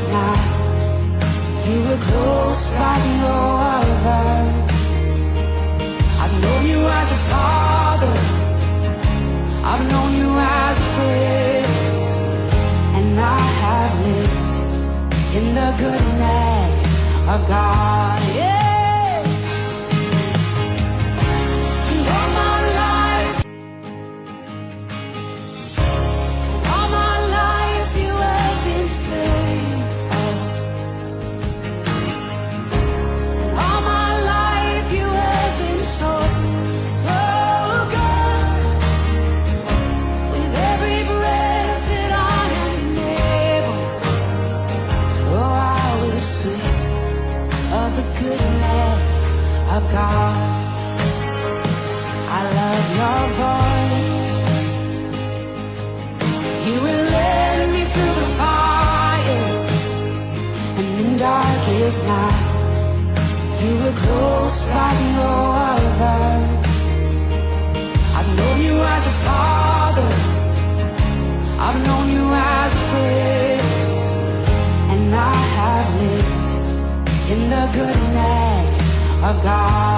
darkest night, you were close like no other. I've known you as a father, I've known you as a friend, and I have lived in the goodness of God. Yeah. And all my life, you have been faithful. All my life you have been so, so good. With every breath that I am able, oh, I will sing of the goodness of God. I love your voice. You will lead me through the fire, and in darkest night, you were close like no other. I've known you as a father, I've known you as a friend, and I have lived in the goodness of God.